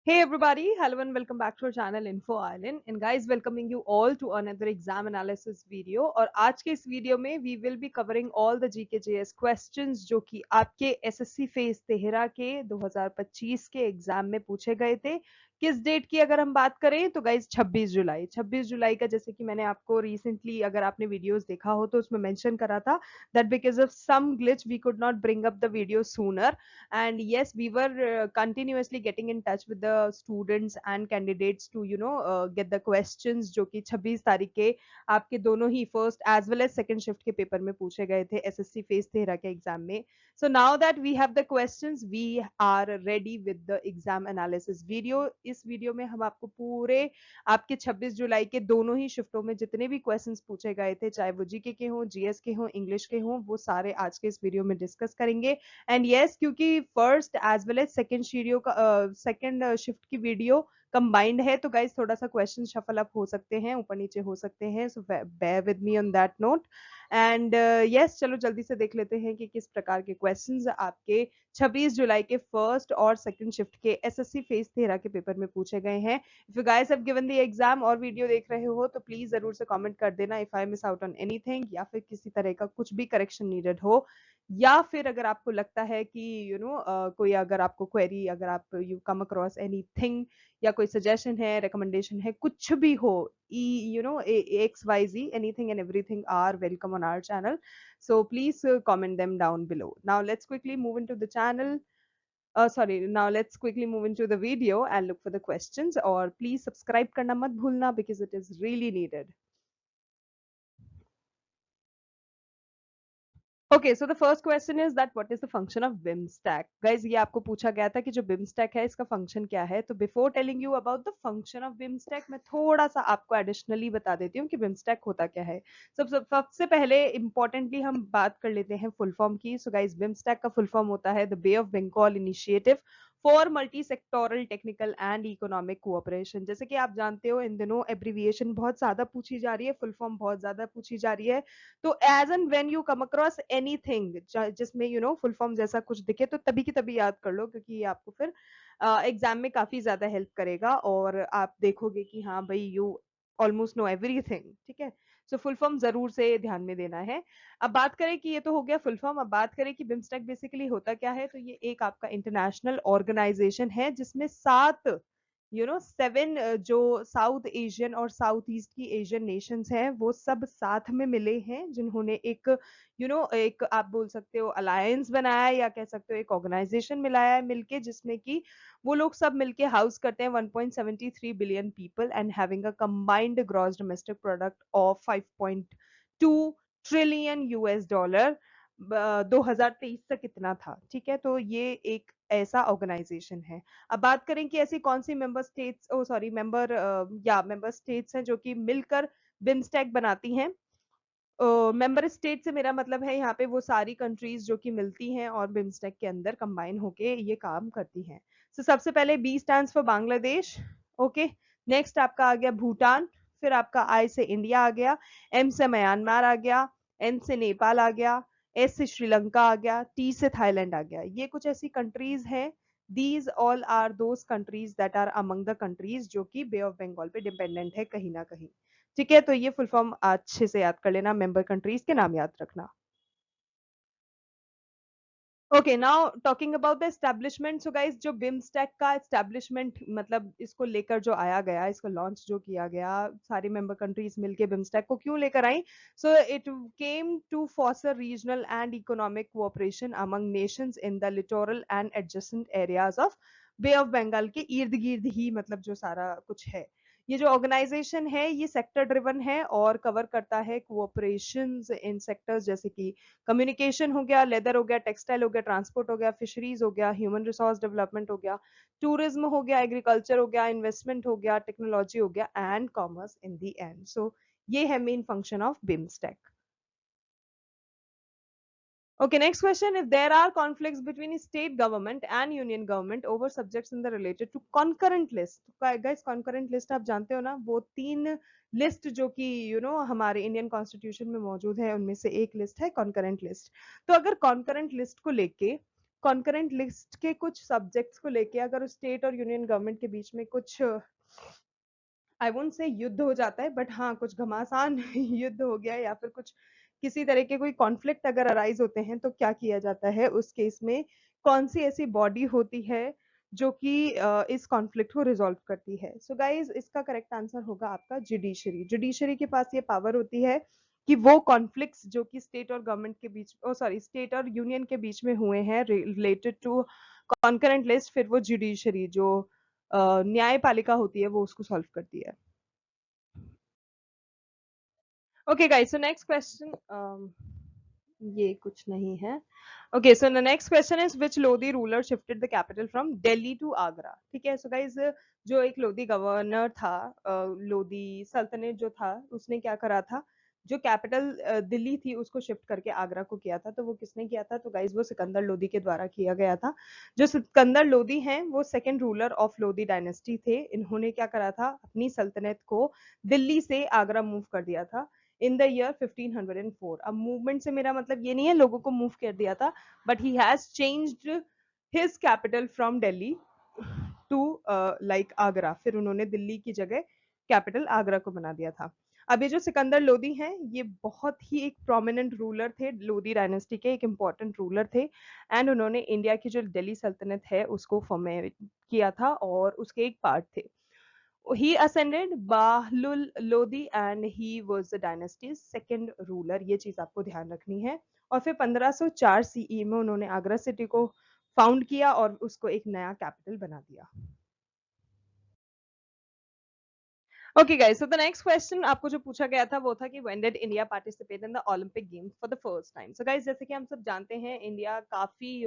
Hey everybody, hello and welcome back to our channel Info Island. And guys, welcoming you all to another exam analysis video. और आज के इस video में we will be covering all the GKJS questions जो कि आपके SSC phase 13 के 2025 के एग्जाम में पूछे गए थे। किस डेट की अगर हम बात करें तो गाइज 26 जुलाई का, जैसे कि मैंने आपको रिसेंटली अगर आपने वीडियोस देखा हो तो उसमें मेंशन करा था that because of some glitch we could not bring up the video sooner. And yes, we were continuously getting in touch with the students and candidates to get the questions जो कि 26 तारीख के आपके दोनों ही first as well as second shift के paper में पूछे गए थे एसएससी फेज 13 के एग्जाम में. So now that we have the questions, we are ready with the exam analysis video. इस वीडियो में हम आपको पूरे आपके 26 जुलाई के दोनों ही शिफ्टों में जितने भी क्वेश्चंस पूछे गए थे, चाहे वो जीके के हों, जीएस के हों, इंग्लिश के हों, वो सारे आज के इस वीडियो में डिस्कस करेंगे. एंड यस, क्योंकि first as well as second शीडियो का सेकेंड शिफ्ट की वीडियो कंबाइंड है, तो गाइज थोड़ा सा क्वेश्चन शफल अप हो सकते हैं, ऊपर नीचे हो सकते हैं. So bear with me on that note. And yes, चलो जल्दी से देख लेते हैं कि किस प्रकार के क्वेश्चंस आपके 26 जुलाई के फर्स्ट और सेकंड शिफ्ट के एसएससी फेज 13 के पेपर में पूछे गए हैं. If you guys have given the exam और वीडियो देख रहे हो तो प्लीज जरूर से कमेंट कर देना if I miss out on anything, या फिर किसी तरह का कुछ भी करेक्शन नीडेड हो, या फिर अगर आपको लगता है कि कोई अगर आपको क्वेरी, अगर आप यू कम अक्रॉस एनीथिंग या कोई सजेशन है, रिकमेंडेशन है, कुछ भी हो, XYZ, anything and everything are welcome on our channel. So please comment them down below. Now let's quickly move into the channel. Now let's quickly move into the video and look for the questions. Or please subscribe karna mat bhulna because it is really needed. Okay, so the first question is that what is the function of BIMSTAck? Guys, ये आपको पूछा गया था कि जो BIMSTAck है इसका function क्या है. तो before telling you about the function of BIMSTAck, मैं थोड़ा सा आपको एडिशनली बता देती हूँ कि BIMSTAck होता क्या है. सबसे पहले इंपॉर्टेंटली हम बात कर लेते हैं फुल फॉर्म की. सो गाइज, BIMSTAck का फुल फॉर्म होता है the Bay of Bengal initiative for multi sectoral technical and economic cooperation. जैसे कि आप जानते हो इन दिनों एब्रीविएशन बहुत ज्यादा पूछी जा रही है, फुल फॉर्म बहुत ज्यादा पूछी जा रही है. तो as and when you come across anything जिसमें फुल फॉर्म जैसा कुछ दिखे तो तभी की तभी याद कर लो, क्योंकि ये आपको फिर एग्जाम में काफी ज्यादा हेल्प करेगा और आप देखोगे कि हाँ भाई, यू ऑलमोस्ट नो एवरीथिंग. ठीक है, सो फुल फॉर्म जरूर से ध्यान में देना है. अब बात करें कि ये तो हो गया फुल फॉर्म, अब बात करें कि बिम्स्टेक बेसिकली होता क्या है. तो ये एक आपका इंटरनेशनल ऑर्गेनाइजेशन है जिसमें 7 जो साउथ एशियन और साउथ ईस्ट की एशियन नेशंस हैं वो सब साथ में मिले हैं, जिन्होंने एक एक आप बोल सकते हो अलायंस बनाया है, या कह सकते हो एक ऑर्गेनाइजेशन मिलाया है मिलके, जिसमें कि वो लोग सब मिलके हाउस करते हैं 1.73 billion people and having a combined gross domestic product of 5.2 trillion US dollar. 2023 तक कितना था. ठीक है, तो ये एक ऐसा ऑर्गेनाइजेशन है. अब बात करें कि ऐसी कौन सी मेंबर स्टेट्स, ओ सॉरी मेंबर स्टेट्स हैं जो कि मिलकर बिम्स्टेक बनाती हैं. मेंबर स्टेट से मेरा मतलब है यहाँ पे वो सारी कंट्रीज जो कि मिलती हैं और बिम्स्टेक के अंदर कंबाइन होके ये काम करती हैं. So, सबसे पहले B stands for Bangladesh. Okay, next आपका आ गया भूटान, फिर आपका आई से इंडिया आ गया, एम से म्यांमार आ गया, एन से नेपाल आ गया, एस से श्रीलंका आ गया, टी से थाईलैंड आ गया. ये कुछ ऐसी कंट्रीज हैं. These all are those countries that are among the countries जो कि बे ऑफ बंगाल पे डिपेंडेंट है कहीं ना कहीं. ठीक है, तो ये फुल फॉर्म अच्छे से याद कर लेना, मेंबर कंट्रीज के नाम याद रखना. Okay, now talking about the establishment. So guys, जो बिम्स्टेक का एस्टेब्लिशमेंट मतलब इसको लेकर जो आया गया, इसको लॉन्च जो किया गया, सारी मेंबर कंट्रीज मिलके बिम्स्टेक को क्यों लेकर आई. So it came to foster regional and economic cooperation among nations in the littoral and adjacent areas of Bay of Bengal के इर्द गिर्द ही, मतलब जो सारा कुछ है. ये जो ऑर्गेनाइजेशन है ये सेक्टर ड्रिवन है और कवर करता है कोऑपरेशंस इन सेक्टर्स जैसे कि कम्युनिकेशन हो गया, लेदर हो गया, टेक्सटाइल हो गया, ट्रांसपोर्ट हो गया, फिशरीज हो गया, ह्यूमन रिसोर्स डेवलपमेंट हो गया, टूरिज्म हो गया, एग्रीकल्चर हो गया, इन्वेस्टमेंट हो गया, टेक्नोलॉजी हो गया and commerce in the end. So ये है main function of BIMSTEC. Okay, next question. If there are conflicts between state government and union government over subjects in the related to concurrent list. Guys, concurrent list आप जानते हो ना, वो 3 list जो कि हमारे इंडियन कॉन्स्टिट्यूशन में मौजूद है, उनमें से एक लिस्ट है कॉन्करेंट लिस्ट. तो अगर कॉन्करेंट लिस्ट को लेके कॉन्करेंट लिस्ट के कुछ सब्जेक्ट्स को लेके अगर स्टेट और यूनियन गवर्नमेंट के बीच में कुछ आई वोंट से युद्ध हो जाता है, बट हाँ कुछ घमासान युद्ध हो गया या फिर कुछ किसी तरह के कोई कॉन्फ्लिक्ट अगर अराइज होते हैं तो क्या किया जाता है उस केस में, कौन सी ऐसी बॉडी होती है जो कि इस कॉन्फ्लिक्ट को रिजॉल्व करती है। सो गाइज इसका करेक्ट आंसर होगा आपका जुडिशरी। जुडिशरी के पास ये पावर होती है कि वो कॉन्फ्लिक्ट्स जो कि स्टेट और गवर्नमेंट के बीच, ओ सॉरी, स्टेट और यूनियन के बीच में हुए हैं रिलेटेड टू कॉन्करेंट लिस्ट, फिर वो जुडिशरी जो न्यायपालिका होती है वो उसको सॉल्व करती है। Okay, guys. So next question. ये कुछ नहीं है. Okay, so the next question is which Lodi ruler shifted the capital from Delhi to Agra? ठीक है. So guys, जो एक लोधी गवर्नर था, लोधी सल्तनत जो था, उसने क्या करा था? जो कैपिटल दिल्ली थी उसको शिफ्ट करके आगरा को किया था. तो वो किसने किया था? तो गाइज वो सिकंदर लोधी के द्वारा किया गया था. जो सिकंदर लोधी हैं वो second ruler of Lodhi dynasty थे. इन्होंने क्या करा था? अपनी सल्तनत को दिल्ली से आगरा मूव कर दिया था इन द ईयर 1504. अब मूवमेंट से मेरा मतलब ये नहीं है लोगों को मूव कर दिया था, but he has changed his capital from Delhi to like Agra. फिर उन्होंने दिल्ली की जगह कैपिटल आगरा को बना दिया था. अब ये जो सिकंदर लोधी हैं ये बहुत ही एक प्रोमिनेंट रूलर थे, लोधी डायनेस्टी के एक इम्पॉर्टेंट रूलर थे. एंड उन्होंने इंडिया की जो दिल्ली सल्तनत है उसको फॉर्मेट किया था और उसके एक पार्ट थे. He ascended Bahlul Lodi and he was the dynasty's second ruler. ये चीज आपको ध्यान रखनी है. और फिर 1504 सीई में उन्होंने आगरा सिटी को फाउंड किया और उसको एक नया कैपिटल बना दिया. Okay guys, so the next question आपको जो पूछा गया था वो था कि when did India participate in the Olympic games for the first time. So guys जैसे कि हम सब जानते हैं इंडिया काफी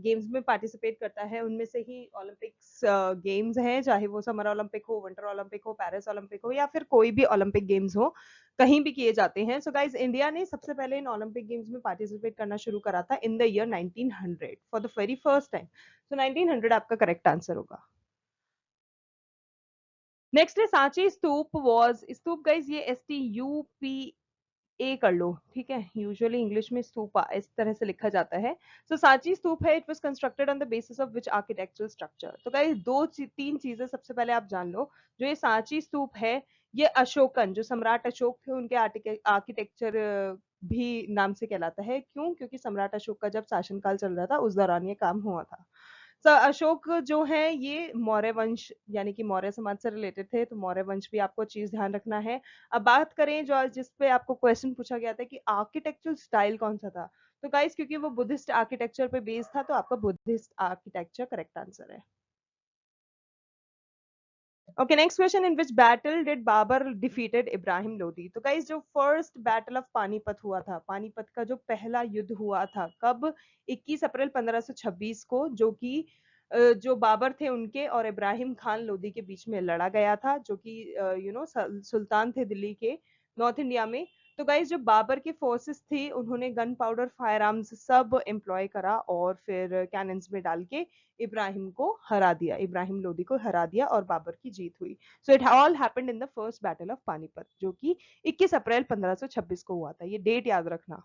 गेम्स में पार्टिसिपेट करता है. उनमें से ही ओलंपिक्स गेम्स हैं, चाहे वो समर ओलंपिक हो, विंटर ओलंपिक हो, पेरिस ओलंपिक हो या फिर कोई भी ओलंपिक गेम्स हो, कहीं भी किए जाते हैं. सो गाइस इंडिया ने सबसे पहले इन ओलंपिक गेम्स में पार्टिसिपेट करना शुरू करा था in the year 1900 for the very first time. So 1900 आपका करेक्ट आंसर होगा. नेक्स्ट है सांची स्तूप वॉज. स्तूप गाइज ये STUPA कर लो, ठीक है. यूजुअली इंग्लिश में स्तूपा इस तरह से लिखा जाता है. सो सांची स्तूप है, it was constructed on the basis of which architectural structure. तो गाइज तीन चीजें सबसे पहले आप जान लो. जो ये सांची स्तूप है ये अशोकन, जो सम्राट अशोक थे उनके आर्किटेक्चर भी नाम से कहलाता है. क्यों? क्योंकि सम्राट अशोक का जब शासनकाल चल रहा था उस दौरान ये काम हुआ था. अशोक जो है ये मौर्य वंश यानी कि मौर्य समाज से रिलेटेड थे, तो मौर्य वंश भी आपको चीज ध्यान रखना है. अब बात करें जो जिस पे आपको क्वेश्चन पूछा गया था कि आर्किटेक्चरल स्टाइल कौन सा था, तो गाइस क्योंकि वो बुद्धिस्ट आर्किटेक्चर पे बेस्ड था तो आपका बुद्धिस्ट आर्किटेक्चर करेक्ट आंसर है. Okay, next question. In which battle did Babur defeated Ibrahim Lodi. तो गाइस जो फर्स्ट बैटल ऑफ पानीपत हुआ था, पानीपत का जो पहला युद्ध हुआ था, कब? 21 अप्रैल 1526 को, जो कि जो बाबर थे उनके और इब्राहिम खान लोदी के बीच में लड़ा गया था, जो कि सुल्तान थे दिल्ली के नॉर्थ इंडिया में. तो गाइस जो बाबर की फोर्सेस थी उन्होंने गन पाउडर, फायर आर्म्स सब एम्प्लॉय करा और फिर कैनन्स में डाल के इब्राहिम को हरा दिया, इब्राहिम लोदी को हरा दिया और बाबर की जीत हुई. So it all happened in the first battle of Panipat, जो कि 21 अप्रैल 1526 को हुआ था. ये डेट याद रखना.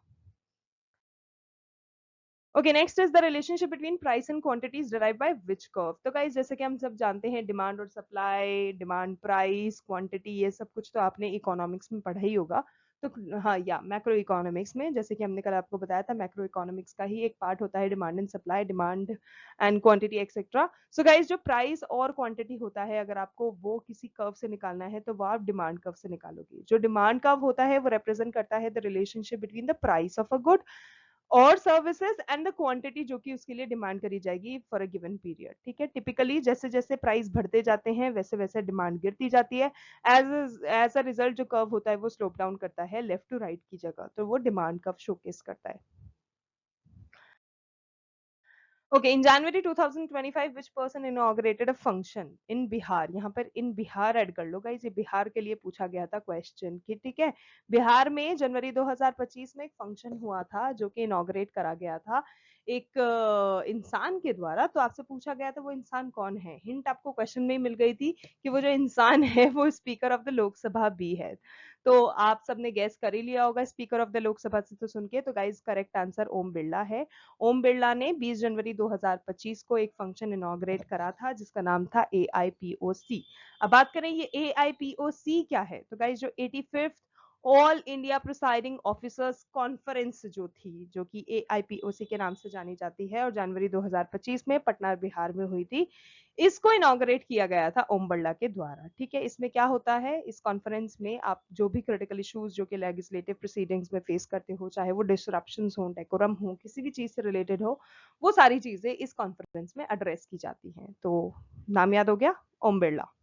Okay, next is the relationship between price and quantities derived by which curve. तो गाइस जैसे कि हम सब जानते हैं डिमांड और सप्लाई, डिमांड, प्राइस, क्वांटिटी, ये सब कुछ तो आपने इकोनॉमिक्स में पढ़ा ही होगा. तो हाँ, या मैक्रो इकोनॉमिक्स में, जैसे कि हमने कल आपको बताया था, मैक्रो इकोनॉमिक्स का ही एक पार्ट होता है demand and supply, demand and quantity etcetera. So guys जो प्राइस और क्वांटिटी होता है अगर आपको वो किसी कर्व से निकालना है तो वो आप डिमांड कर्व से निकालोगे. जो डिमांड कर्व होता है वो रिप्रेजेंट करता है the relationship between the price of a good और सर्विसेज एंड द क्वांटिटी जो कि उसके लिए डिमांड करी जाएगी फॉर अ गिवन पीरियड. ठीक है. टिपिकली जैसे जैसे प्राइस बढ़ते जाते हैं वैसे वैसे डिमांड गिरती जाती है. एज अ रिजल्ट जो कर्व होता है वो स्लोप डाउन करता है लेफ्ट टू राइट की जगह, तो वो डिमांड कर्व शोकेस करता है. Okay, in January 2025, which person inaugurated a function in Bihar? यहाँ पर in Bihar ऐड कर लो गाइस, ये बिहार के लिए पूछा गया था क्वेश्चन कि ठीक है, बिहार में जनवरी 2025 में एक फंक्शन हुआ था जो कि इनॉग्रेट करा गया था. एक इंसान के द्वारा। तो आपसे पूछा गया था वो इंसान कौन है। हिंट आपको क्वेश्चन में ही मिल गई थी कि वो जो इंसान है वो स्पीकर ऑफ द लोकसभा भी है। तो आप सबने गैस कर ही लिया होगा स्पीकर ऑफ द लोकसभा से तो सुन के। तो guys correct answer Om Birla है। ओम बिरला ने 20 जनवरी 2025 को एक फंक्शन इनॉग्रेट करा था जिसका नाम था AIPOC। अब बात करें ये AIPOC क्या है। तो गाइस जो 85th all India presiding officers conference जो थी, जो कि AIPOC के नाम से जानी जाती है और जनवरी 2025 में पटना बिहार में हुई थी, इसको इनॉग्रेट किया गया था ओम बिरला के द्वारा। ठीक है, इसमें क्या होता है, इस कॉन्फ्रेंस में आप जो भी क्रिटिकल इश्यूज जो कि लेजिस्लेटिव प्रोसीडिंग्स में फेस करते हो, चाहे वो डिसरप्शंस हो, डेकोरम हो, किसी भी चीज से रिलेटेड हो, वो सारी चीजें इस कॉन्फ्रेंस में एड्रेस की जाती हैं। तो नाम याद हो गया, Om Birla.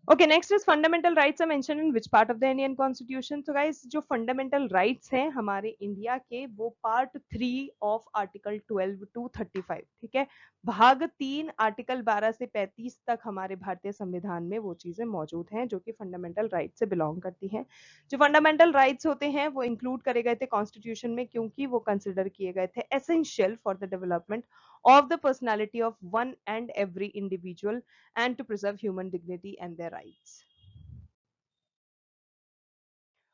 Okay, next is fundamental rights are mentioned in which part of the Indian Constitution? So guys, जो fundamental rights हैं हमारे इंडिया के, वो पार्ट 3 ऑफ आर्टिकल 12 to 35, ठीक है। भाग 3 आर्टिकल 12 से 35 तक हमारे भारतीय संविधान में वो चीजें मौजूद हैं जो कि फंडामेंटल राइट से बिलोंग करती हैं। जो फंडामेंटल राइट्स होते हैं वो इंक्लूड करे गए थे कॉन्स्टिट्यूशन में, क्योंकि वो कंसिडर किए गए थे essential for the development of the personality of one and every individual and to preserve human dignity and their rights.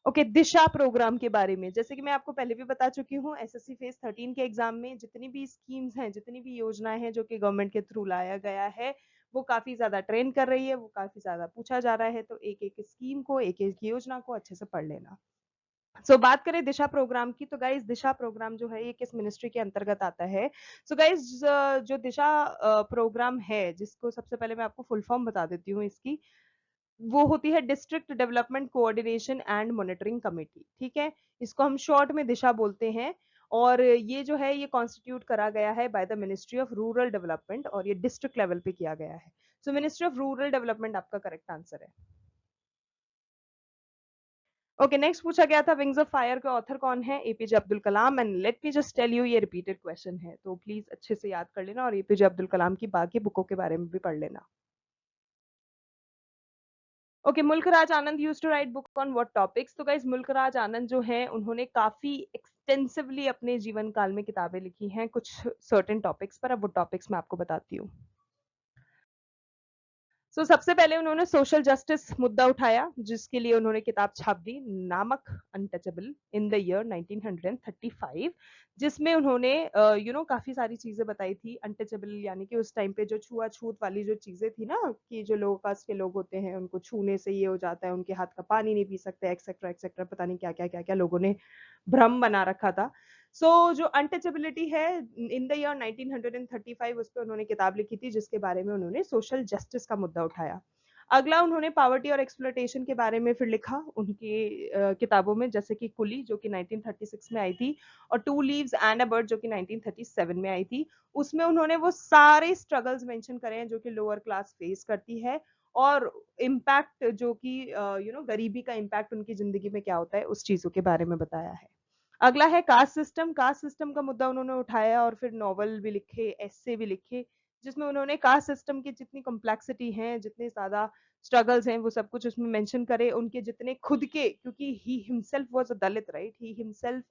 Okay Disha programme के बारे में, जैसे कि मैं आपको पहले भी बता चुकी हूँ, एसएससी फेज 13 के एग्जाम में जितनी भी स्कीम्स हैं, जितनी भी योजनाएं हैं जो कि गवर्नमेंट के थ्रू लाया गया है, वो काफी ज्यादा ट्रेन कर रही है, वो काफी ज्यादा पूछा जा रहा है। तो एक एक स्कीम को, एक एक योजना को अच्छे से पढ़ लेना। बात करें दिशा प्रोग्राम की, तो गाइज दिशा प्रोग्राम जो है ये किस मिनिस्ट्री के अंतर्गत आता है। गाइज जो दिशा प्रोग्राम है, जिसको सबसे पहले मैं आपको फुल फॉर्म बता देती हूँ इसकी, वो होती है district development coordination and monitoring committee. ठीक है, इसको हम शॉर्ट में दिशा बोलते हैं। और ये जो है ये कॉन्स्टिट्यूट करा गया है by the Ministry of Rural Development और ये डिस्ट्रिक्ट लेवल पे किया गया है। मिनिस्ट्री ऑफ रूरल डेवलपमेंट आपका करेक्ट आंसर है। ओके, नेक्स्ट पूछा गया था विंग्स ऑफ फायर के ऑथर कौन है। APJ Abdul Kalam. And let me just tell you, ये रिपीटेड क्वेश्चन है तो प्लीज अच्छे से याद कर लेना और एपीजे अब्दुल कलाम की बाकी बुकों के बारे में भी पढ़ लेना। Okay, Mulk Raj Anand used to write book on what topics. तो गाइस मुल्क राज आनंद जो है उन्होंने काफी एक्सटेंसिवली अपने जीवन काल में किताबें लिखी हैं कुछ सर्टेन टॉपिक्स पर। अब वो टॉपिक्स मैं आपको बताती हूँ। सबसे पहले उन्होंने सोशल जस्टिस मुद्दा उठाया, जिसके लिए उन्होंने किताब छाप दी, नामक अनटचेबल, इन द ईयर 1935, जिसमें उन्होंने काफी सारी चीजें बताई थी। अनटचेबल यानी कि उस टाइम पे जो छुआछूत वाली जो चीजें थी ना, कि जो लोगों कास्ट के लोग होते हैं उनको छूने से ये हो जाता है, उनके हाथ का पानी नहीं पी सकते, एक्सेट्रा एक्सेट्रा, पता नहीं क्या क्या क्या क्या लोगों ने भ्रम बना रखा था। जो अनटचेबिलिटी है, इन द ईयर 1935 उस पर उन्होंने किताब लिखी थी, जिसके बारे में उन्होंने सोशल जस्टिस का मुद्दा उठाया। अगला उन्होंने पावर्टी और एक्सप्लोइटेशन के बारे में फिर लिखा उनकी किताबों में, जैसे कि कुली जो कि 1936 में आई थी, और two leaves and a bird जो कि 1937 में आई थी। उसमें उन्होंने वो सारे स्ट्रगल्स मेंशन करे हैं जो कि लोअर क्लास फेस करती है, और इम्पैक्ट जो कि गरीबी का इम्पैक्ट उनकी जिंदगी में क्या होता है, उस चीजों के बारे में बताया है। अगला है कास्ट सिस्टम। कास्ट सिस्टम का मुद्दा उन्होंने उठाया और फिर नॉवल भी लिखे, एस्से भी लिखे, जिसमें उन्होंने कास्ट सिस्टम की जितनी कॉम्प्लेक्सिटी है, जितने ज्यादा स्ट्रगल्स हैं, वो सब कुछ उसमें मेंशन करे। उनके जितने खुद के, क्योंकि he himself was a Dalit, right, he himself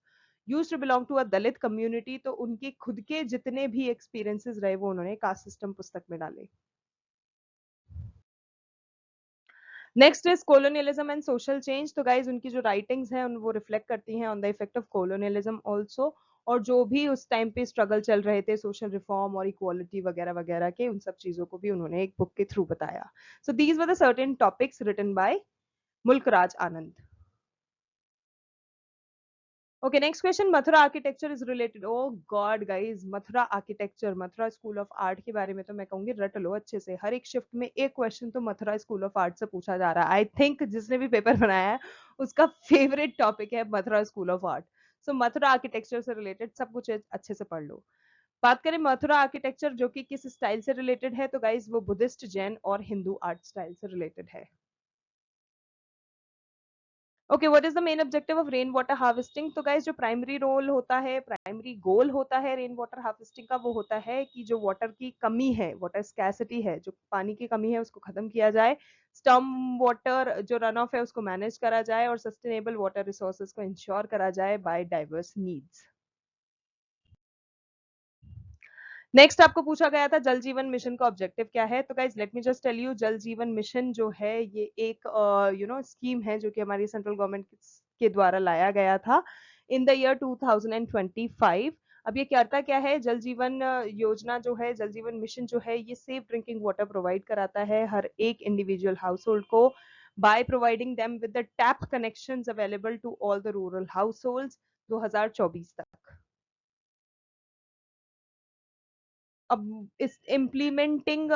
used to belong to a Dalit community, तो उनके खुद के जितने भी एक्सपीरियंसेस रहे वो उन्होंने कास्ट सिस्टम पुस्तक में डाले। Next is colonialism and social change. तो गाइज उनकी जो राइटिंग्स हैं वो रिफ्लेक्ट करती हैं on the effect of colonialism also, और जो भी उस टाइम पे स्ट्रगल चल रहे थे सोशल रिफॉर्म और इक्वालिटी वगैरह वगैरह के, उन सब चीजों को भी उन्होंने एक बुक के थ्रू बताया। These were the certain topics written by Mulk Raj Anand. Okay, next question, Mathura architecture is related. Oh God guys, Mathura architecture, Mathura school of art के बारे में तो मैं कहूंगी रट लो अच्छे से। हर एक शिफ्ट में एक क्वेश्चन तो मथुरा स्कूल ऑफ आर्ट से पूछा जा रहा है। आई थिंक जिसने भी पेपर बनाया है उसका फेवरेट टॉपिक है Mathura school of art. Mathura architecture से रिलेटेड सब कुछ अच्छे से पढ़ लो। बात करें मथुरा आर्किटेक्चर जो कि किस स्टाइल से रिलेटेड है, तो गाइज वो बुद्धिस्ट, जैन और हिंदू आर्ट स्टाइल से रिलेटेड है। Okay, what is the main objective of rain water harvesting. तो गाइस जो प्राइमरी रोल होता है, प्राइमरी गोल होता है रेन वाटर हार्वेस्टिंग का, वो होता है कि जो वाटर की कमी है, वाटर स्कैसिटी है, जो पानी की कमी है, उसको खत्म किया जाए, स्टॉर्म वाटर जो रन ऑफ है उसको मैनेज करा जाए, और सस्टेनेबल वाटर रिसोर्सेज को इंश्योर करा जाए बाय डाइवर्स नीड्स। नेक्स्ट आपको पूछा गया था जल जीवन मिशन का ऑब्जेक्टिव क्या है, तो guys let me just tell you, Jal Jeevan mission जो है ये एक स्कीम है जो कि हमारी सेंट्रल गवर्नमेंट के द्वारा लाया गया था इन द ईयर 2025। अब ये करता क्या है, जल जीवन योजना जो है, जल जीवन मिशन जो है, ये सेफ ड्रिंकिंग वाटर प्रोवाइड कराता है हर एक इंडिविजुअल हाउस होल्ड को by providing them with the tap connections available to all the rural households 2024 तक। अब इस इम्प्लीमेंटिंग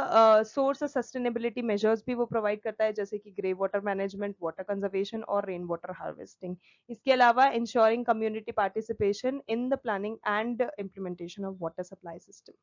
सोर्स सस्टेनेबिलिटी मेजर्स भी वो प्रोवाइड करता है, जैसे कि grey water management, water conservation और रेन वाटर हार्वेस्टिंग। इसके अलावा ensuring community participation in the planning and implementation of water supply system.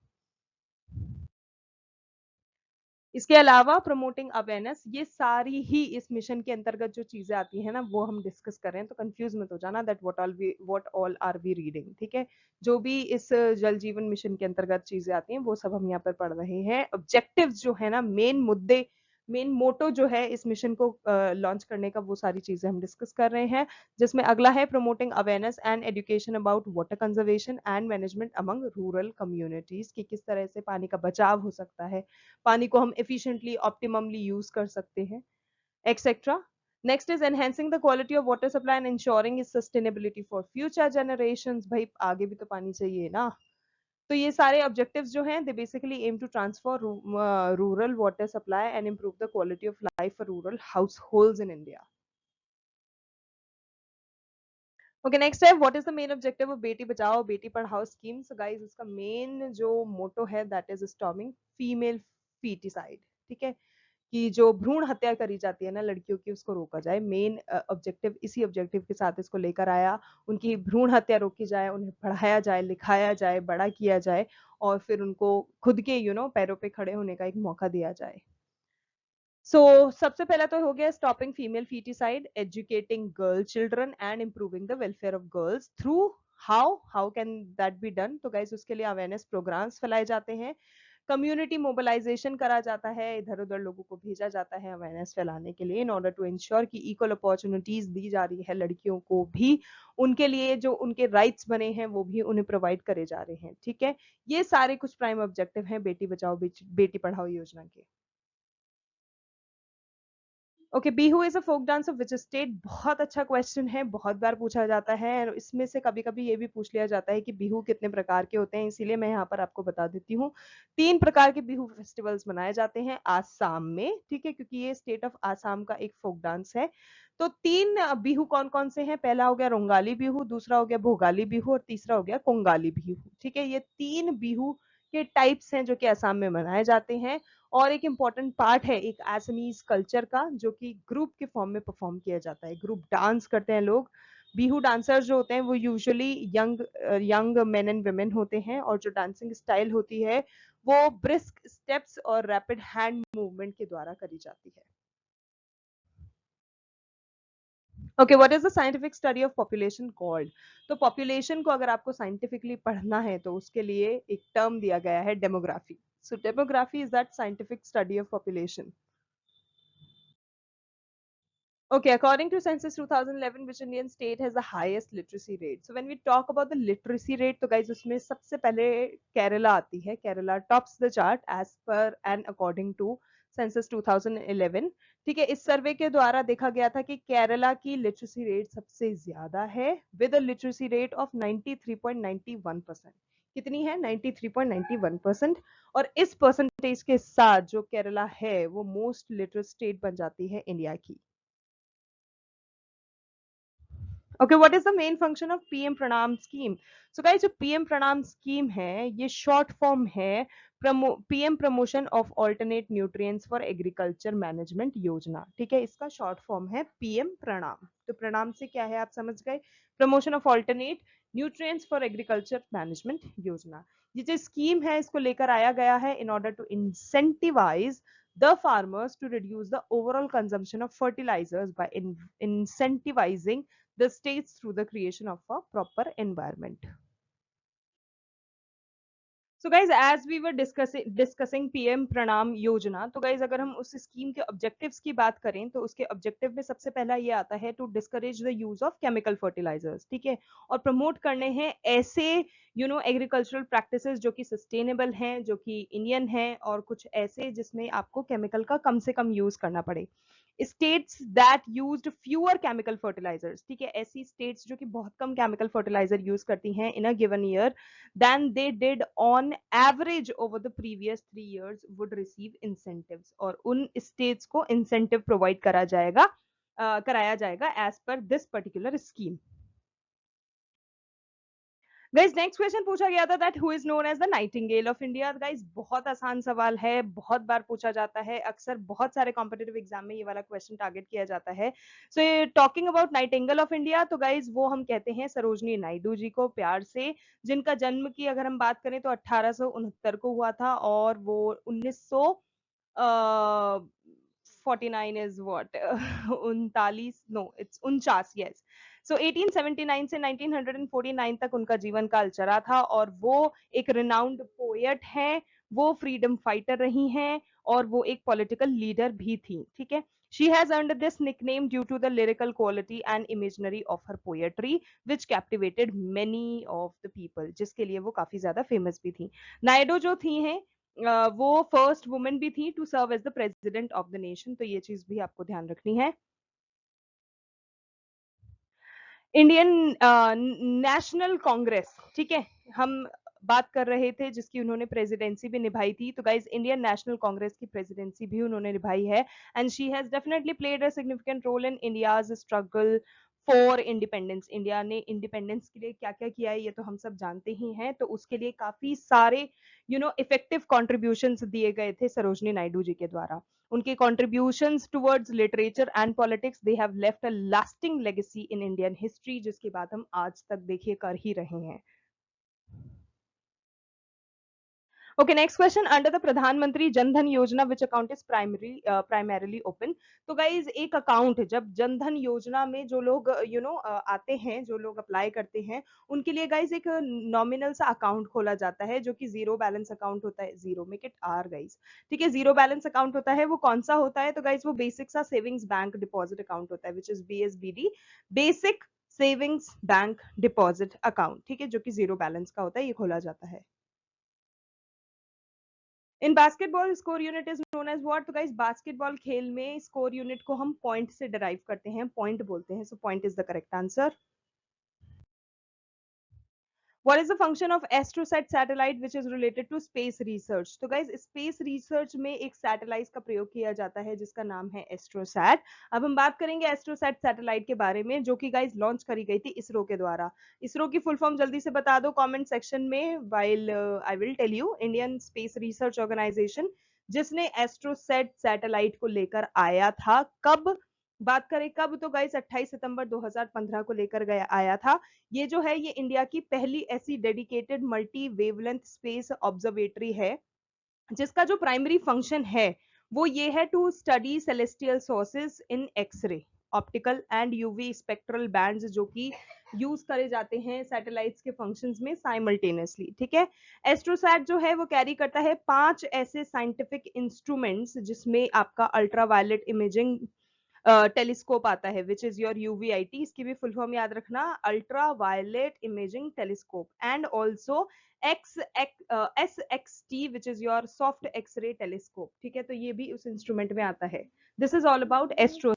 इसके अलावा प्रमोटिंग अवेयरनेस, ये सारी ही इस मिशन के अंतर्गत जो चीजें आती है ना वो हम डिस्कस कर रहे हैं, तो कंफ्यूज मत हो जाना that what all are we reading, ठीक है। जो भी इस जल जीवन मिशन के अंतर्गत चीजें आती हैं वो सब हम यहाँ पर पढ़ रहे हैं। ऑब्जेक्टिव्स जो है ना, मेन मुद्दे, मेन मोटो जो है इस मिशन को लॉन्च करने का, वो सारी चीजें हम डिस्कस कर रहे हैं। जिसमें अगला है promoting awareness and education about water conservation and management among rural communities, कि किस तरह से पानी का बचाव हो सकता है, पानी को हम efficiently optimally यूज कर सकते हैं, etc. Next is enhancing the quality of water supply and ensuring is sustainability for future generations. भाई आगे भी तो पानी चाहिए ना। तो ये सारे ऑब्जेक्टिव्स जो हैं they basically aim to transform rural water supply and improve the quality of life for rural households in India. Okay, next है what is the main objective of Beti Bachao Beti Padhao scheme. So guys इसका main जो motto है that is stopping female foeticide, ठीक है, कि जो भ्रूण हत्या करी जाती है ना लड़कियों की, उसको रोका जाए। मेन ऑब्जेक्टिव इसी ऑब्जेक्टिव के साथ इसको लेकर आया, उनकी भ्रूण हत्या रोकी जाए, उन्हें पढ़ाया जाए, लिखाया जाए, बड़ा किया जाए और फिर उनको खुद के पैरों पे खड़े होने का एक मौका दिया जाए। सबसे पहला तो हो गया stopping female foeticide, educating girl children and improving the welfare of girls through how can that be done. तो गाइस उसके लिए अवेयरनेस प्रोग्राम्स फैलाए जाते हैं, कम्युनिटी मोबिलाइजेशन करा जाता है, इधर उधर लोगों को भेजा जाता है अवेयरनेस फैलाने के लिए, इन ऑर्डर टू इंश्योर कि इक्वल अपॉर्चुनिटीज दी जा रही है लड़कियों को भी, उनके लिए जो उनके राइट्स बने हैं वो भी उन्हें प्रोवाइड करे जा रहे हैं, ठीक है। ये सारे कुछ प्राइम ऑब्जेक्टिव हैं बेटी बचाओ बेटी पढ़ाओ योजना के। Okay, Bihu is a folk dance of which state. बहुत अच्छा क्वेश्चन है, बहुत बार पूछा जाता है और इसमें से कभी कभी ये भी पूछ लिया जाता है कि बिहू कितने प्रकार के होते हैं, इसीलिए मैं यहाँ पर आपको बता देती हूँ। 3 प्रकार के बिहू फेस्टिवल्स मनाए जाते हैं आसाम में, ठीक है, क्योंकि ये स्टेट ऑफ आसाम का एक फोक डांस है। तो 3 बिहू कौन कौन से हैं, पहला हो गया रोंगाली बिहू, दूसरा हो गया भोगाली बिहू और तीसरा हो गया कोंगाली बिहू, ठीक है। ये 3 बिहू के टाइप्स हैं जो कि असम में मनाए जाते हैं। और एक इम्पॉर्टेंट पार्ट है एक असमीज कल्चर का, जो कि ग्रुप के फॉर्म में परफॉर्म किया जाता है, ग्रुप डांस करते हैं लोग। बिहू डांसर्स जो होते हैं वो usually young young main and women होते हैं, और जो डांसिंग स्टाइल होती है वो ब्रिस्क स्टेप्स और रैपिड हैंड मूवमेंट के द्वारा करी जाती है। Okay, what is the scientific study of population called. तो पॉपुलेशन को अगर आपको साइंटिफिकली पढ़ना है तो उसके लिए एक टर्म दिया गया है demography. So demography is that scientific study of population. Okay, according to Census 2011, which Indian state has the highest literacy rate? So when we talk about the literacy rate, तो guys उसमें सबसे पहले केरला आती है, Kerala tops the chart as per and according to Census 2011, ठीक है। इस सर्वे के द्वारा देखा गया था कि केरला की लिटरेसी रेट सबसे ज्यादा है with a literacy rate of 93.91%। कितनी है, 93.91%। और इस परसेंटेज के साथ जो केरला है वो मोस्ट लिटरेट स्टेट बन जाती है इंडिया की। Okay, what is the main function of PM प्रणाम स्कीम। सो गाइस जो पीएम प्रणाम स्कीम है ये शॉर्ट फॉर्म है PM promotion of alternate nutrients for agriculture management योजना, ठीक है। इसका शॉर्ट फॉर्म है पीएम प्रणाम। तो प्रणाम से क्या है आप समझ गए, promotion of alternate nutrients for agriculture management योजना। ये जो स्कीम है इसको लेकर आया गया है in order to incentivise the farmers to reduce the overall consumption of fertilizers by incentivizing the states through the creation of a proper environment. So guys as we were discussing PM Pranam Yojana, तो guys अगर हम उस scheme के objectives की बात करें तो उसके ऑब्जेक्टिव में सबसे पहला ये आता है to discourage the use of chemical fertilisers, ठीक है, और प्रमोट करने हैं ऐसे एग्रीकल्चरल प्रैक्टिसेस जो कि सस्टेनेबल हैं, जो कि इंडियन हैं, और कुछ ऐसे जिसमें आपको केमिकल का कम से कम यूज करना पड़े। States that used fewer chemical fertilisers, ठीक है, ऐसी स्टेट्स जो कि बहुत कम केमिकल फर्टिलाइजर यूज करती हैं in a given year than they did on average over the previous 3 years would receive incentives, और उन states को incentive provide कराया जाएगा as per this particular scheme। Guys next question पूछा गया था that who is known as the nightingale of India. Guys बहुत आसान सवाल है, बहुत बार पूछा जाता है, अक्सर बहुत सारे कॉम्पिटेटिव एग्जाम में ये वाला क्वेश्चन टारगेट किया जाता है। So talking about Nightingale of India, तो गाइज वो हम कहते हैं सरोजनी नायडू जी को प्यार से, जिनका जन्म की अगर हम बात करें तो 1869 को हुआ था, और वो 1900 49 is what 39, no it's 49, yes. So 1879 से 1949 तक उनका जीवन काल चला था, और वो एक रिनाउंड पोएट हैं, वो फ्रीडम फाइटर रही हैं, और वो एक पॉलिटिकल लीडर भी थी, ठीक है। She has earned this nickname due to the lyrical quality and imaginary of her poetry, which captivated many of the people, जिसके लिए वो काफी ज्यादा फेमस भी थी। नायडू जो थी हैं वो फर्स्ट वुमेन भी थी to serve as the president of the nation, तो ये चीज भी आपको ध्यान रखनी है। इंडियन नेशनल कांग्रेस, ठीक है, हम बात कर रहे थे जिसकी उन्होंने प्रेसिडेंसी भी निभाई थी, तो गाइज इंडियन नेशनल कांग्रेस की प्रेसिडेंसी भी उन्होंने निभाई है, and she has definitely played a significant role in India's struggle for independence. India ने इंडिपेंडेंस के लिए क्या क्या किया है ये तो हम सब जानते ही हैं, तो उसके लिए काफी सारे इफेक्टिव कॉन्ट्रीब्यूशंस दिए गए थे सरोजनी नायडू जी के द्वारा। उनके contributions towards literature and politics, they have left a lasting legacy in Indian history, जिसकी बात हम आज तक देखिए कर ही रहे हैं। Okay, next question, under the प्रधानमंत्री जन धन योजना which account is primarily open. तो गाइज एक अकाउंट, जब जन धन योजना में जो लोग आते हैं, जो लोग अप्लाई करते हैं, उनके लिए गाइज एक नॉमिनल सा अकाउंट खोला जाता है जो कि जीरो बैलेंस अकाउंट होता है, zero make it are guys, ठीक है, जीरो बैलेंस अकाउंट होता है। वो कौन सा होता है, तो गाइज वो बेसिक सा सेविंग्स बैंक डिपॉजिट अकाउंट होता है, which is BSBD, basic savings bank deposit account, ठीक है, जो कि जीरो बैलेंस का होता है, ये खोला जाता है। In basketball score unit is known as what. तो गाइस बास्केटबॉल खेल में स्कोर यूनिट को हम पॉइंट से डिराइव करते हैं, पॉइंट बोलते हैं, so point is the correct answer. What is the function of AstroSat satellite which is related to space research. तो गाइज स्पेस रिसर्च में एक सैटेलाइट का प्रयोग किया जाता है जिसका नाम है एस्ट्रोसैट। अब हम बात करेंगे एस्ट्रोसैट सैटेलाइट के बारे में, जो कि गाइज लॉन्च करी गई थी इसरो के द्वारा। इसरो की फुल फॉर्म जल्दी से बता दो कमेंट सेक्शन में, while I will tell you. Indian Space Research Organisation, जिसने एस्ट्रोसैट सैटेलाइट को लेकर आया था, कब बात करें कब, तो गाइज 28 सितंबर 2015 को लेकर गया आया था। ये जो है ये इंडिया की पहली ऐसी dedicated multi wavelength space observatory है, जिसका जो प्राइमरी फंक्शन है वो ये है to study celestial sources in X ray, optical and UV spectral bands, जो कि यूज करे जाते हैं सैटेलाइट्स के फंक्शंस में साइमल्टेनियसली, ठीक है। एस्ट्रोसैट जो है वो कैरी करता है 5 ऐसे साइंटिफिक इंस्ट्रूमेंट्स, जिसमें आपका अल्ट्रावायलेट इमेजिंग टेलीस्कोप आता है, विच इज योर UVIT, इसकी भी फुल फॉर्म याद रखना, ultraviolet imaging telescope, and also SXT which is your soft X ray telescope, ठीक है, तो ये भी उस इंस्ट्रूमेंट में आता है। This is all about astro.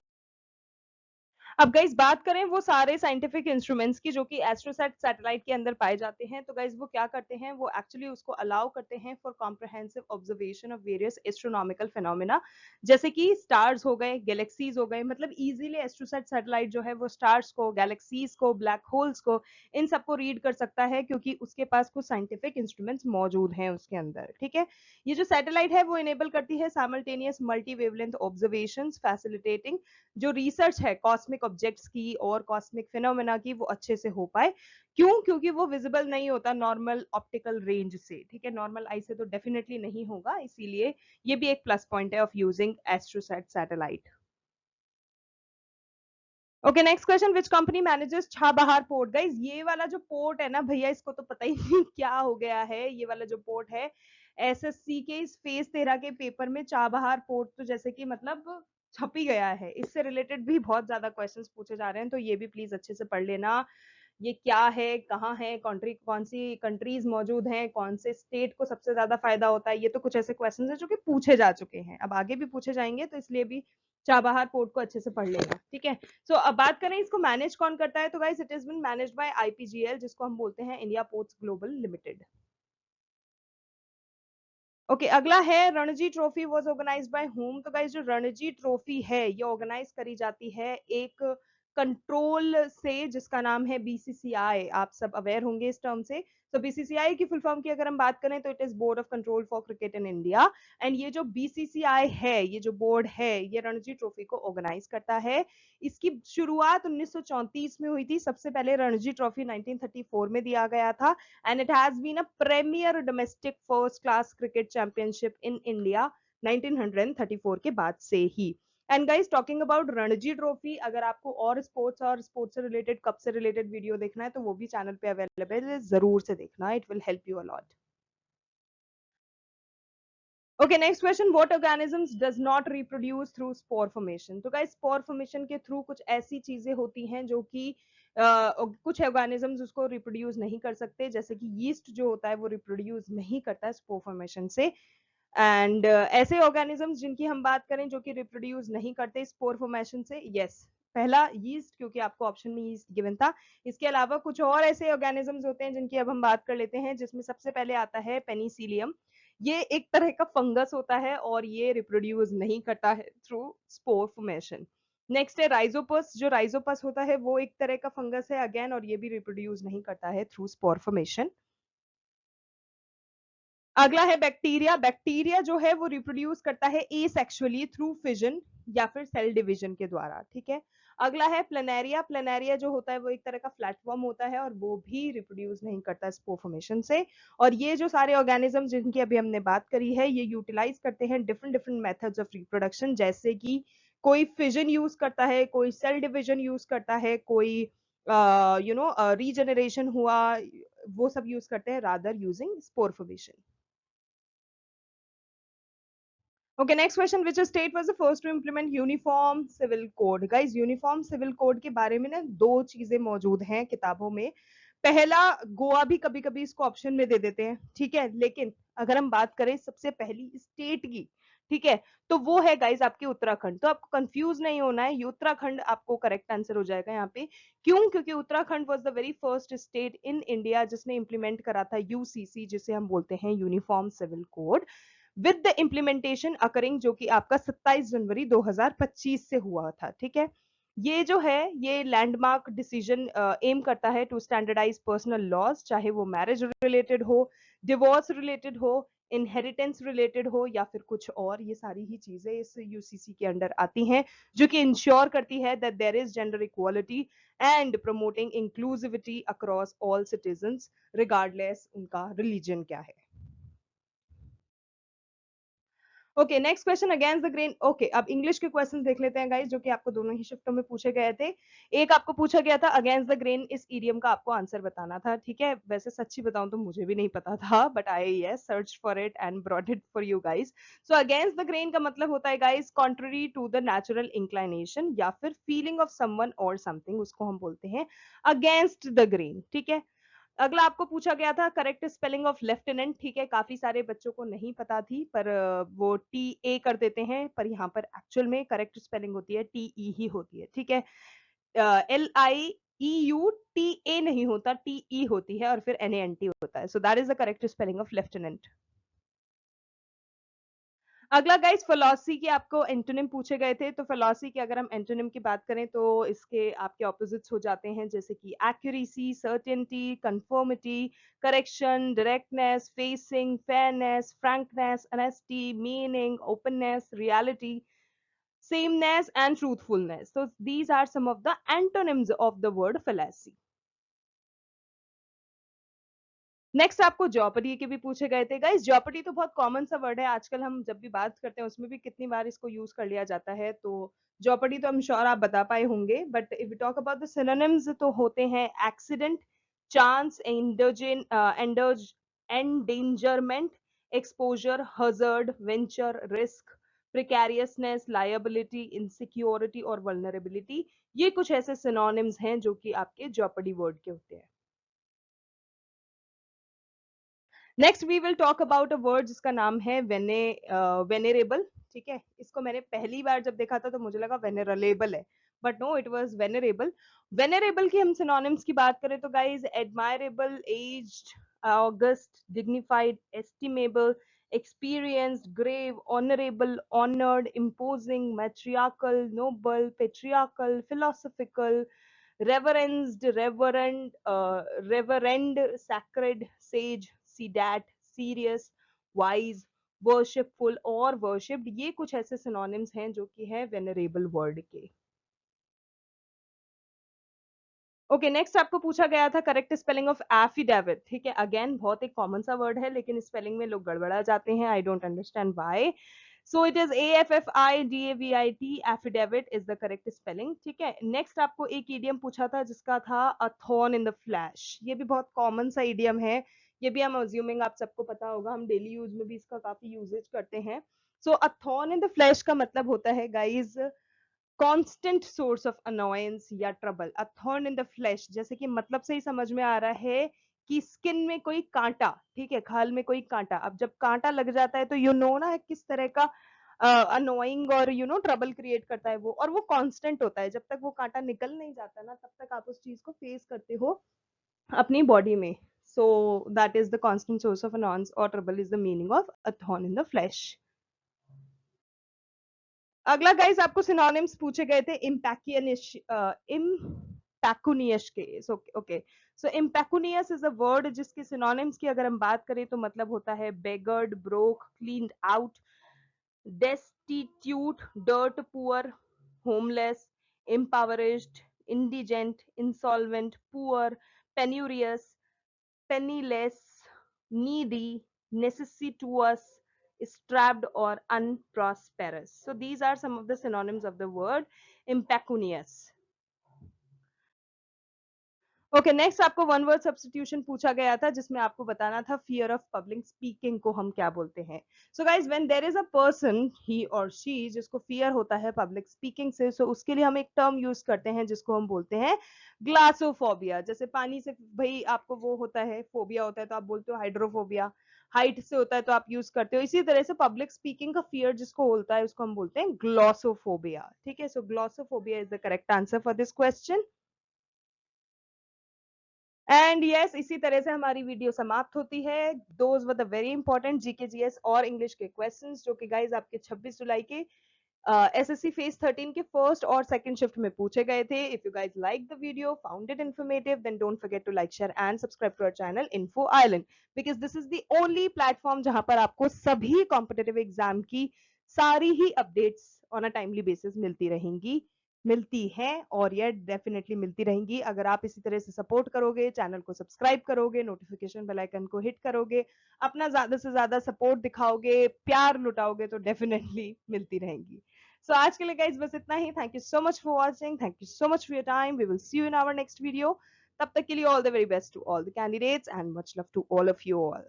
अब गाइज बात करें वो सारे साइंटिफिक इंस्ट्रूमेंट्स की जो कि एस्ट्रोसैट सैटेलाइट के अंदर पाए जाते हैं, तो गाइज वो क्या करते हैं, वो एक्चुअली उसको अलाउ करते हैं for comprehensive observation of various astronomical phenomena, जैसे कि स्टार्स हो गए, गैलेक्सीज हो गए, मतलब इजीली एस्ट्रोसैट सैटेलाइट जो है वो स्टार्स को, गैलेक्सीज को, ब्लैक होल्स को, इन सबको रीड कर सकता है, क्योंकि उसके पास कुछ साइंटिफिक इंस्ट्रूमेंट्स मौजूद हैं उसके अंदर, ठीक है। ये जो सैटेलाइट है वो इनेबल करती है simultaneous multi wavelength observations, facilitating जो रिसर्च है कॉस्मिक ऑब्जेक्ट्स की और कॉस्मिक फिनोमेना की वो अच्छे से हो पाए। क्यों, क्योंकि वो विजिबल नहीं होता नॉर्मल ऑप्टिकल रेंज से, ठीक है, नॉर्मल आई से तो डेफिनेटली नहीं होगा, इसीलिए ये भी एक प्लस पॉइंट है of using AstroSat satellite. Okay, next question, which company manages Chabahar port? Guys ये वाला जो पोर्ट है ना भैया, इसको तो पता ही नहीं क्या हो गया है। ये वाला जो पोर्ट है, एसएससी के इस फेज 13 के पेपर में चाबहार पोर्ट तो जैसे कि मतलब छप ही गया है। इससे रिलेटेड भी बहुत ज्यादा क्वेश्चंस पूछे जा रहे हैं, तो ये भी प्लीज अच्छे से पढ़ लेना। ये क्या है, कहाँ है, कंट्री कौन सी कंट्रीज मौजूद हैं, कौन से स्टेट को सबसे ज्यादा फायदा होता है, ये तो कुछ ऐसे क्वेश्चंस हैं जो कि पूछे जा चुके हैं, अब आगे भी पूछे जाएंगे, तो इसलिए भी चाबहार पोर्ट को अच्छे से पढ़ लेना, ठीक है। सो अब बात करें इसको मैनेज कौन करता है, तो guys it is been managed by IPGL, जिसको हम बोलते हैं India Ports Global Limited. Okay, अगला है Ranji trophy was organised by whom? तो गाइस जो रणजी ट्रॉफी है ये ऑर्गेनाइज करी जाती है एक कंट्रोल से जिसका नाम है बीसीसीआई। आप सब अवेयर होंगे इस टर्म से। तो बीसीसीआई की फुल फॉर्म की अगर हम बात करें तो it is board of control for cricket in India. And ये जो बीसीसीआई है, ये जो बोर्ड है, ये रणजी ट्रॉफी को ऑर्गेनाइज करता है। इसकी शुरुआत 1934 में हुई थी। सबसे पहले रणजी ट्रॉफी 1934 में दिया गया था। And it has been a premier domestic first class cricket championship in India 1934 के बाद से ही। And guys talking about Ranji trophy, अगर आपको और स्पोर्ट्स से रिलेटेड, कप से रिलेटेड वीडियो देखना है तो वो भी चैनल पे अवेलेबल है, जरूर से देखना, it will help you a lot. Okay, next question, what organisms does not reproduce through spore formation? तो गाइस स्पोर फॉर्मेशन के थ्रू कुछ ऐसी चीजें होती हैं जो कि कुछ ऑर्गेनिजम्स उसको रिप्रोड्यूस नहीं कर सकते, जैसे कि यीस्ट जो होता है वो रिप्रोड्यूस नहीं करता है स्पोर फॉर्मेशन से। एंड ऐसे ऑर्गेनिजम्स जिनकी हम बात करें जो कि रिप्रोड्यूस नहीं करते स्पोर फॉर्मेशन से, यस, पहला यीस्ट, क्योंकि आपको ऑप्शन में यीस्ट गिवन था। इसके अलावा कुछ और ऐसे ऑर्गेनिजम्स होते हैं जिनकी अब हम बात कर लेते हैं, जिसमें सबसे पहले आता है पेनिसिलियम। ये एक तरह का फंगस होता है और ये रिप्रोड्यूस नहीं करता है थ्रू स्पोर फॉर्मेशन। नेक्स्ट है राइजोपस। जो राइजोपस होता है वो एक तरह का फंगस है अगेन, और ये भी रिप्रोड्यूस नहीं करता है थ्रू स्पोर फॉर्मेशन। अगला है बैक्टीरिया। बैक्टीरिया जो है वो रिप्रोड्यूस करता है एसेक्सुअली थ्रू फिजन या फिर सेल डिवीजन के द्वारा, ठीक है। अगला है प्लेनेरिया। प्लेनेरिया जो होता है वो एक तरह का फ्लैटवर्म होता है और वो भी रिप्रोड्यूस नहीं करता स्पोर फॉर्मेशन से। और ये जो सारे ऑर्गेनिज्म जिनकी अभी हमने बात करी है, ये यूटिलाइज करते हैं different different methods of reproduction, जैसे कि कोई फिजन यूज करता है, कोई सेल डिवीजन यूज करता है, कोई रीजनरेशन हुआ, वो सब यूज करते हैं rather using spore formation. Okay, next question, which state was the first to implement uniform civil code? Guys uniform civil code के बारे में ना दो चीजें मौजूद हैं किताबों में। पहला, गोवा भी कभी कभी इसको ऑप्शन में दे देते हैं, ठीक है, लेकिन अगर हम बात करें सबसे पहली स्टेट की, ठीक है, तो वो है गाइस आपकी उत्तराखंड। तो आपको कंफ्यूज नहीं होना है, ये उत्तराखंड आपको करेक्ट आंसर हो जाएगा यहाँ पे। क्यों? क्योंकि Uttarakhand was the very first state in India जिसने इंप्लीमेंट करा था यूसीसी, जिसे हम बोलते हैं uniform civil code, with the implementation occurring, जो कि आपका 27 जनवरी 2025 से हुआ था, ठीक है। ये जो है ये लैंडमार्क डिसीजन एम करता है टू स्टैंडर्डाइज पर्सनल लॉज, चाहे वो मैरिज रिलेटेड हो, डिवोर्स रिलेटेड हो, इनहेरिटेंस रिलेटेड हो, या फिर कुछ और। ये सारी ही चीजें इस यूसीसी के अंडर आती हैं, जो कि इंश्योर करती है that there is gender equality and promoting inclusivity across all citizens, regardless उनका रिलीजन क्या है। Okay, next question, against the grain. Okay, अब इंग्लिश के क्वेश्चन देख लेते हैं गाइस, जो कि आपको दोनों ही शिफ्टों में पूछे गए थे। एक आपको पूछा गया था अगेंस्ट द ग्रेन, इस इडियम का आपको आंसर बताना था, ठीक है। वैसे सच्ची बताऊं तो मुझे भी नहीं पता था, but I yes search for it and brought it for you guys. So against the grain का मतलब होता है guys contrary to the natural inclination या फिर फीलिंग ऑफ समवन और समथिंग, उसको हम बोलते हैं अगेंस्ट द ग्रेन, ठीक है। अगला आपको पूछा गया था करेक्ट स्पेलिंग ऑफ लेफ्टिनेंट, ठीक है, काफी सारे बच्चों को नहीं पता थी, पर वो टी ए कर देते हैं, पर यहाँ पर एक्चुअल में करेक्ट स्पेलिंग होती है टी ई ही होती है, ठीक है। LIEU, टी ए नहीं होता, टी ई होती है और फिर NANT होता है। सो that is the correct spelling of lieutenant. अगला गाइस फेलोसी के आपको एंटोनिम पूछे गए थे, तो फेलोसी के अगर हम एंटोनिम की बात करें तो इसके आपके ऑपोजिट्स हो जाते हैं, जैसे कि accuracy, certainty, conformity, correction, directness, facing, fairness, frankness, honesty, meaning, openness, reality, sameness and truthfulness. So these are some of the antonyms of the word fallacy. Next आपको जॉपर्डी के भी पूछे गए थे गाइस। जॉपर्डी तो बहुत कॉमन सा वर्ड है, आजकल हम जब भी बात करते हैं उसमें भी कितनी बार इसको यूज कर लिया जाता है, तो जॉपर्डी तो हम श्योर आप बता पाए होंगे। But if you talk about the synonyms तो होते हैं accident, chance, endangerment, exposure, hazard, venture, risk, precariousness, liability, insecurity और वल्नरेबिलिटी। ये कुछ ऐसे सिनोनिम्स हैं जो कि आपके जॉपर्डी वर्ड के होते हैं। Next we will talk about a word जिसका नाम है वेनेरेबल। ठीक है, इसको मैंने पहली बार जब देखा था तो मुझे लगा वेनेरेबल है, but no, it was venerable. Venerable की हम सिनोनिम्स की बात करें तो guys admirable, aged, august, dignified, estimable, experienced, grave, honorable, honored, imposing, matriarchal, noble, patriarchal, philosophical, reverenced, reverend, sacred, sage, sedat, serious, wise, worshipful और worshipped। ये कुछ ऐसे सिनोनिम्स हैं जो कि है वेनरेबल वर्ड के। ओके, नेक्स्ट आपको पूछा गया था करेक्ट स्पेलिंग ऑफ एफिडेविट। ठीक है, अगेन बहुत एक कॉमन सा वर्ड है लेकिन स्पेलिंग में लोग गड़बड़ा जाते हैं, I don't understand why. So it is AFFIDAVIT, affidavit is the correct spelling. ठीक है, नेक्स्ट आपको एक इडियम पूछा था जिसका था अ थॉर्न इन द फ्लैश। ये भी बहुत कॉमन सा इडियम है, ये भी हम अज्यूमिंग आप सबको पता होगा, हम डेली यूज में भी इसका काफी यूजेज करते हैं। So a thorn in the flesh का मतलब होता है guys constant source of annoyance या trouble. A thorn in the flesh जैसे कि मतलब से ही समझ में आ रहा है कि स्किन में कोई कांटा, ठीक है, खाल में कोई कांटा। अब जब कांटा लग जाता है तो यू नो ना किस तरह का अनोइंग और यू नो ट्रबल क्रिएट करता है वो, और वो कांस्टेंट होता है। जब तक वो कांटा निकल नहीं जाता ना तब तक आप उस चीज को फेस करते हो अपनी बॉडी में। So that is the constant source of annoyance और trouble is the meaning of a thorn in the flesh. अगला गाइस आपको सिनोनिम्स पूछे गए थे इम्पैक्यूनियस के। Okay, so impecunious is a word जिसके सिनोनिम्स की अगर हम बात करें तो मतलब होता है beggared, broke, cleaned out, destitute, dirt poor, homeless, impoverished, indigent, insolvent, poor, penurious, penniless, needy, necessitous, strapped, or unprosperous. So these are some of the synonyms of the word impecunious. Okay, next आपको one word substitution पूछा गया था जिसमें आपको बताना था fear of public speaking को हम क्या बोलते हैं। So guys when there is a person he और शी जिसको फियर होता है पब्लिक स्पीकिंग से, सो उसके लिए हम एक टर्म यूज करते हैं जिसको हम बोलते हैं ग्लासोफोबिया। जैसे पानी से भाई आपको वो होता है, फोबिया होता है, तो आप बोलते हो हाइड्रोफोबिया। हाइट से होता है तो आप यूज करते हो। इसी तरह से पब्लिक स्पीकिंग का फियर जिसको होता है उसको हम बोलते हैं ग्लॉसोफोबिया। ठीक है, so glossophobia is the correct answer for this question. And yes, इसी तरह से हमारी वीडियो समाप्त होती है। Those were the very important GK GS और इंग्लिश के क्वेश्चंस जो कि गाइज आपके 26 जुलाई के एसएससी फेज 13 के फर्स्ट और सेकंड शिफ्ट में पूछे गए थे। If you guys like the video, found it informative, then don't forget to like, share and subscribe to our channel info island, because this is the only platform जहां पर आपको सभी competitive exam की सारी ही updates on a timely basis मिलती रहेंगी, मिलती हैं, और ये डेफिनेटली मिलती रहेंगी अगर आप इसी तरह से सपोर्ट करोगे, चैनल को सब्सक्राइब करोगे, नोटिफिकेशन बेल आइकन को हिट करोगे, अपना ज्यादा से ज्यादा सपोर्ट दिखाओगे, प्यार लुटाओगे, तो डेफिनेटली मिलती रहेंगी। सो आज के लिए गाइज बस इतना ही। Thank you so much for watching, thank you so much for your time, we will see you in our next video. तब तक के लिए all the very best to all the candidates and much love to all of you all.